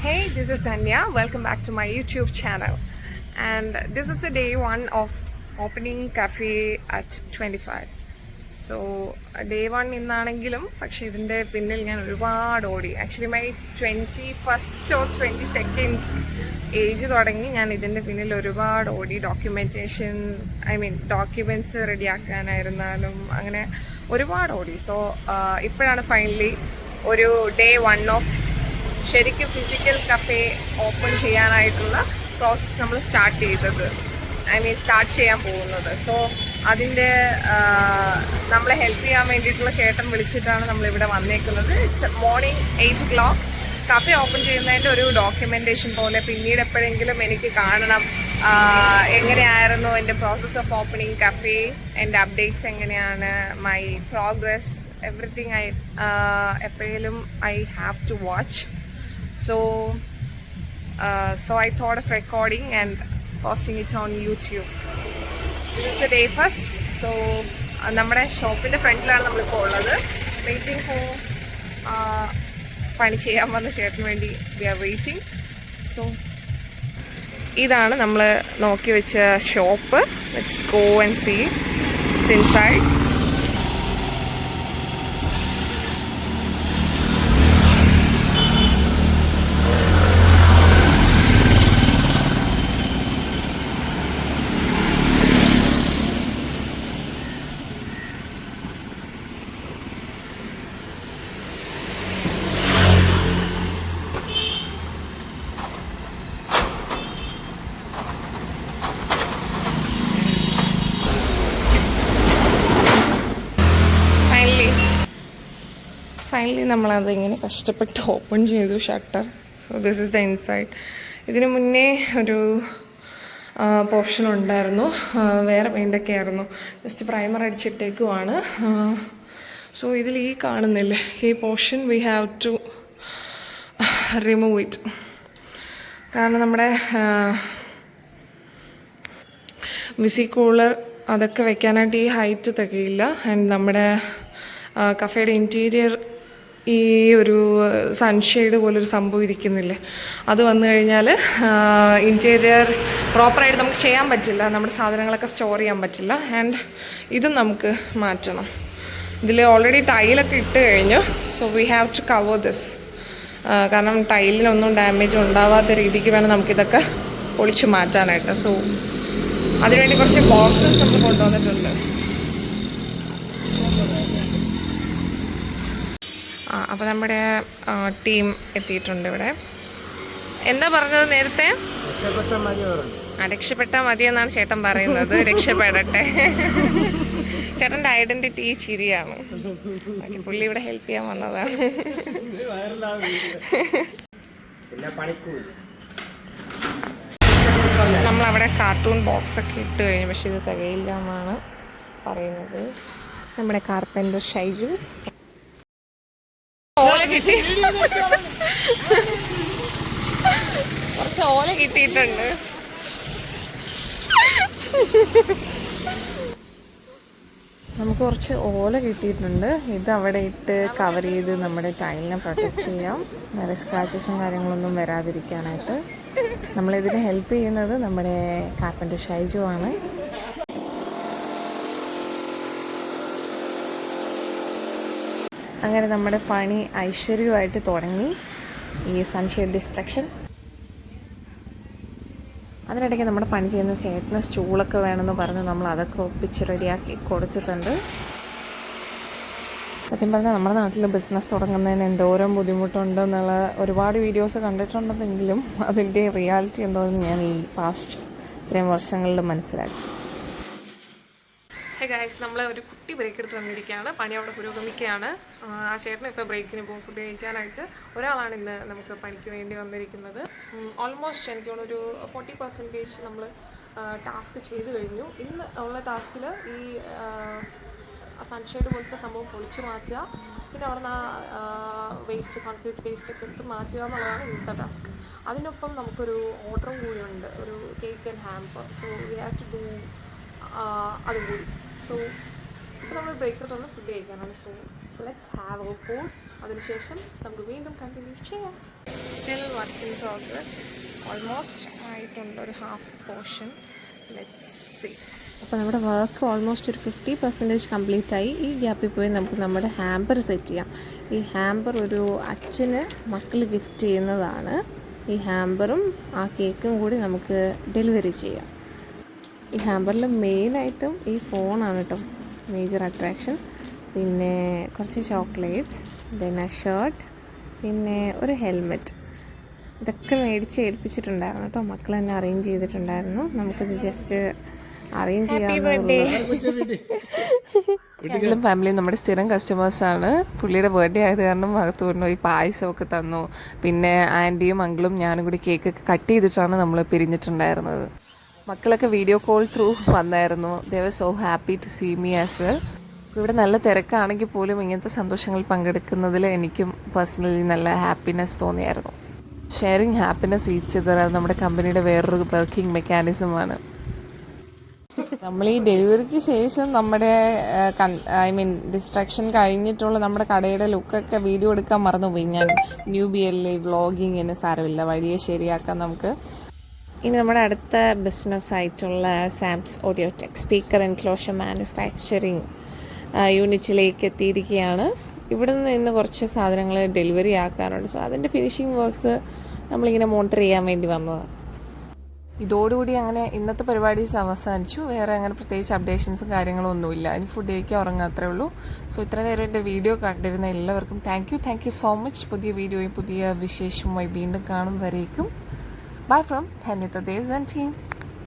Hey, this is Sanya. Welcome back to my YouTube channel. And this is the day one of opening cafe at 25. So day one ഇന്നാണെങ്കിലും പക്ഷെ ഇതിൻ്റെ പിന്നിൽ ഞാൻ ഒരുപാട് ഓടി. Actually my 21st or 22nd age തുടങ്ങി ഞാൻ ഇതിൻ്റെ പിന്നിൽ ഒരുപാട് ഓടി. ഡോക്യുമെൻറ്റ്സ് റെഡിയാക്കാനായിരുന്നാലും അങ്ങനെ ഒരുപാട് ഓടി. സോ ഇപ്പോഴാണ് ഫൈനലി ഒരു ഡേ വൺ ഓഫ് ശരിക്കും ഫിസിക്കൽ കഫേ ഓപ്പൺ ചെയ്യാനായിട്ടുള്ള പ്രോസസ്സ് നമ്മൾ സ്റ്റാർട്ട് ചെയ്യാൻ പോകുന്നത്. സോ അതിൻ്റെ നമ്മളെ ഹെൽപ്പ് ചെയ്യാൻ വേണ്ടിയിട്ടുള്ള ചേട്ടൻ വിളിച്ചിട്ടാണ് നമ്മളിവിടെ വന്നേക്കുന്നത്. It's morning 8 o'clock. Cafe open ചെയ്യുന്നതിൻ്റെ ഒരു ഡോക്യുമെൻറ്റേഷൻ പോലെ പിന്നീട് എപ്പോഴെങ്കിലും എനിക്ക് കാണണം എങ്ങനെയായിരുന്നു എൻ്റെ പ്രോസസ് ഓഫ് ഓപ്പണിംഗ് കഫേ, എൻ്റെ അപ്ഡേറ്റ്സ് എങ്ങനെയാണ്, മൈ പ്രോഗ്രസ്, എവറിത്തിങ് എപ്പോഴേലും I have to watch. So I thought of recording and posting it on YouTube. This is the day first. So നമ്മുടെ ഷോപ്പിൻ്റെ ഫ്രണ്ടിലാണ് നമ്മളിപ്പോൾ ഉള്ളത്. വെയിറ്റിംഗ് ഫോർ പണി ചെയ്യാൻ വന്ന ചേട്ടന് വേണ്ടി വി ആർ വെയിറ്റിംഗ്. സോ ഇതാണ് നമ്മൾ നോക്കി വെച്ച shop. Let's go and see its inside. Finally നമ്മളത് ഇങ്ങനെ കഷ്ടപ്പെട്ട് ഓപ്പൺ ചെയ്തു shutter. So this is the inside. ഇതിനു മുന്നേ ഒരു പോർഷൻ ഉണ്ടായിരുന്നു, വേറെ പെയിൻ്റൊക്കെ ആയിരുന്നു. Just primer അടിച്ചിട്ടേക്കുവാണ്. സോ ഇതിൽ ഈ കാണുന്നില്ലേ ഈ portion we have to remove it. കാരണം നമ്മുടെ വിസി കൂളർ അതൊക്കെ വെക്കാനായിട്ട് ഈ ഹൈറ്റ് തികയില്ല. ആൻഡ് നമ്മുടെ കഫേയുടെ ഇൻറ്റീരിയർ ഈ ഒരു സൺഷെയ്ഡ് പോലൊരു സംഭവം ഇരിക്കുന്നില്ലേ, അത് വന്നു കഴിഞ്ഞാൽ ഇൻറ്റീരിയർ പ്രോപ്പറായിട്ട് നമുക്ക് ചെയ്യാൻ പറ്റില്ല, നമ്മുടെ സാധനങ്ങളൊക്കെ സ്റ്റോർ ചെയ്യാൻ പറ്റില്ല. ആൻഡ് ഇതും നമുക്ക് മാറ്റണം. ഇതിൽ ഓൾറെഡി ടൈലൊക്കെ ഇട്ട് കഴിഞ്ഞു. So we have to cover this. കാരണം ടൈലിനൊന്നും ഡാമേജ് ഉണ്ടാവാത്ത രീതിക്ക് വേണം നമുക്കിതൊക്കെ പൊളിച്ച് മാറ്റാനായിട്ട്. സോ അതിനുവേണ്ടി കുറച്ച് ബോക്സസ് നമ്മൾ കൊണ്ടുവന്നിട്ടുണ്ട്. അപ്പോൾ നമ്മുടെ ടീം എത്തിയിട്ടുണ്ട് ഇവിടെ. എന്താ പറഞ്ഞത് നേരത്തെ? രക്ഷപ്പെട്ടാൽ മതി എന്നാണ് ചേട്ടൻ പറയുന്നത്. രക്ഷപ്പെടട്ടെ. ചേട്ടൻ്റെ ഐഡൻറ്റിറ്റി ഈ ചിരിയാണ്. പുള്ളി ഇവിടെ ഹെൽപ്പ് ചെയ്യാൻ വന്നതാണ്. നമ്മളവിടെ കാർട്ടൂൺ ബോക്സൊക്കെ ഇട്ട് കഴിഞ്ഞു, പക്ഷെ ഇത് തികയില്ല എന്നാണ് പറയുന്നത്. നമ്മുടെ കാർപ്പൻ്റർ ഷൈജു കുറച്ച് ഓല കിട്ടിയിട്ടുണ്ട്. നമുക്ക് കുറച്ച് ഓല കിട്ടിയിട്ടുണ്ട്. ഇത് അവിടെ ഇട്ട് കവർ ചെയ്ത് നമ്മുടെ ടൈലിനെ പ്രൊട്ടക്റ്റ് ചെയ്യാം, വേറെ സ്ക്രാച്ചസും കാര്യങ്ങളൊന്നും വരാതിരിക്കാനായിട്ട്. നമ്മളിതിന് ഹെൽപ്പ് ചെയ്യുന്നത് നമ്മുടെ കാർപ്പൻ്റർ ഷൈജു ആണ്. അങ്ങനെ നമ്മുടെ പണി ഐശ്വര്യമായിട്ട് തുടങ്ങി. ഈ സൺഷെയ്ഡ് ഡിസ്ട്രക്ഷൻ അതിനിടയ്ക്ക് നമ്മുടെ പണി ചെയ്യുന്ന ചേട്ടന് സ്റ്റൂളൊക്കെ വേണമെന്ന് പറഞ്ഞ് നമ്മൾ അതൊക്കെ ഒപ്പിച്ച് റെഡിയാക്കി കൊടുത്തിട്ടുണ്ട്. സത്യം പറഞ്ഞാൽ നമ്മുടെ നാട്ടിൽ ബിസിനസ് തുടങ്ങുന്നതിന് എന്തോരം ബുദ്ധിമുട്ടുണ്ടെന്നുള്ള ഒരുപാട് വീഡിയോസ് കണ്ടിട്ടുണ്ടെങ്കിലും അതിൻ്റെ റിയാലിറ്റി എന്തോന്ന് ഞാൻ ഈ പാസ്റ്റ് ഇത്രയും വർഷങ്ങളിൽ മനസ്സിലാക്കി. ഹേ ഗൈസ്, നമ്മൾ ഒരു കുട്ടി ബ്രേക്ക് എടുത്ത് വന്നിരിക്കുകയാണ്. പണി അവിടെ പുരോഗമിക്കുകയാണ്. ആ ചേട്ടന് ഇപ്പോൾ ബ്രേക്കിന് പോകും ഫുഡ് കഴിക്കാനായിട്ട്. ഒരാളാണ് ഇന്ന് നമുക്ക് പണിക്ക് വേണ്ടി വന്നിരിക്കുന്നത്. ഓൾമോസ്റ്റ് എനിക്ക് തോന്നുന്നു ഒരു 40% നമ്മൾ ടാസ്ക് ചെയ്ത് കഴിഞ്ഞു. ഇന്ന് ഉള്ള ടാസ്കിൽ ഈ സൺഷെയ്ഡ് പോലത്തെ സംഭവം പൊളിച്ച് മാറ്റുക, പിന്നെ അവിടെ നിന്ന് വേസ്റ്റ് കോൺക്രീറ്റ് വേസ്റ്റ് ഒക്കെ എടുത്ത് മാറ്റുക എന്നുള്ളതാണ് ഇന്നത്തെ ടാസ്ക്. അതിനൊപ്പം നമുക്കൊരു ഓർഡറും കൂടിയുണ്ട്, ഒരു cake and hamper. So we have to do അതും കൂടി. സോ ഇപ്പോൾ നമ്മൾ ബ്രേക്ക് എടുത്ത് വന്ന് ഫുഡ് കഴിക്കാനാണ്. So let's have our food. അതിനുശേഷം നമുക്ക് വീണ്ടും കണ്ടിന്യൂ ചെയ്യാം. Still work in progress. Almost ആയിട്ടുണ്ട് ഒരു ഹാഫ് പോർഷൻ. Let's see. അപ്പോൾ നമ്മുടെ വർക്ക് ഓൾമോസ്റ്റ് ഒരു 50% കംപ്ലീറ്റ് ആയി. ഈ ഗ്യാപ്പിൽ പോയി നമുക്ക് നമ്മുടെ ഹാമ്പർ സെറ്റ് ചെയ്യാം. ഈ ഹാമ്പർ ഒരു അച്ഛന് മക്കൾ ഗിഫ്റ്റ് ചെയ്യുന്നതാണ്. ഈ ഹാമ്പറും ആ കേക്കും കൂടി നമുക്ക് ഡെലിവറി ചെയ്യാം. ഈ ഹാമ്പറിൽ മെയിനായിട്ടും ഈ ഫോണാണ് കേട്ടോ മേജർ അട്രാക്ഷൻ. പിന്നെ കുറച്ച് ചോക്ലേറ്റ്സ്, പിന്നെ ഷർട്ട്, പിന്നെ ഒരു ഹെൽമെറ്റ്. ഇതൊക്കെ മേടിച്ച് ഏൽപ്പിച്ചിട്ടുണ്ടായിരുന്നു കേട്ടോ. മക്കൾ തന്നെ അറേഞ്ച് ചെയ്തിട്ടുണ്ടായിരുന്നു. നമുക്കിത് ജസ്റ്റ് അറേഞ്ച് ചെയ്യാനും ഫാമിലിയും നമ്മുടെ സ്ഥിരം കസ്റ്റമേഴ്സാണ്. പുള്ളിയുടെ ബർത്ത്ഡേ ആയത് കാരണം അകത്ത് കൊണ്ടുപോയി പായസമൊക്കെ തന്നു. പിന്നെ ആൻറ്റിയും അങ്കിളും ഞാനും കൂടി കേക്കൊക്കെ കട്ട് ചെയ്തിട്ടാണ് നമ്മൾ പിരിഞ്ഞിട്ടുണ്ടായിരുന്നത്. മക്കളൊക്കെ വീഡിയോ കോൾ ത്രൂ വന്നായിരുന്നു. They were so happy to see me as well. ഇവിടെ നല്ല തിരക്കാണെങ്കിൽ പോലും ഇങ്ങനത്തെ സന്തോഷങ്ങൾ പങ്കെടുക്കുന്നതിൽ എനിക്കും പേഴ്സണലി നല്ല ഹാപ്പിനെസ് തോന്നിയായിരുന്നു. ഷെയറിങ് ഹാപ്പിനെസ് ഈച്ച് അതർ നമ്മുടെ കമ്പനിയുടെ വേറൊരു വർക്കിംഗ് മെക്കാനിസമാണ്. നമ്മൾ ഈ ഡെലിവറിക്ക് ശേഷം നമ്മുടെ ഡിസ്ട്രാക്ഷൻ കഴിഞ്ഞിട്ടുള്ള നമ്മുടെ കടയുടെ ലുക്കൊക്കെ വീഡിയോ എടുക്കാൻ മറന്നുപോയി ഞാൻ. ന്യൂ ബിയറിലെ വ്ളോഗിങ്ങിന് സാരമില്ല, വഴിയെ ശരിയാക്കാം നമുക്ക്. ഇനി നമ്മുടെ അടുത്ത ബിസിനസ്സായിട്ടുള്ള സാംസ് ഓഡിയോടെക് സ്പീക്കർ എൻക്ലോഷർ മാനുഫാക്ചറിങ് യൂണിറ്റിലേക്ക് എത്തിയിരിക്കുകയാണ്. ഇവിടെ നിന്ന് ഇന്ന് കുറച്ച് സാധനങ്ങൾ ഡെലിവറി ആക്കാനുണ്ട്. സോ അതിൻ്റെ ഫിനിഷിംഗ് വർക്ക്സ് നമ്മളിങ്ങനെ മോണിറ്റർ ചെയ്യാൻ വേണ്ടി വന്നതാണ്. ഇതോടുകൂടി അങ്ങനെ ഇന്നത്തെ പരിപാടീസ് അവസാനിച്ചു. വേറെ അങ്ങനെ പ്രത്യേകിച്ച് അപ്ഡേഷൻസും കാര്യങ്ങളും ഒന്നുമില്ല. ഇനി ഫുഡ് കഴിക്കാൻ ഉറങ്ങാത്രേ ഉള്ളൂ. സോ ഇത്ര നേരം എൻ്റെ വീഡിയോ കണ്ടിരുന്ന എല്ലാവർക്കും താങ്ക് യു സോ മച്ച്. പുതിയ വീഡിയോയും പുതിയ വിശേഷവുമായി വീണ്ടും കാണും വരേക്കും. Bye from Dhanyata devs and team.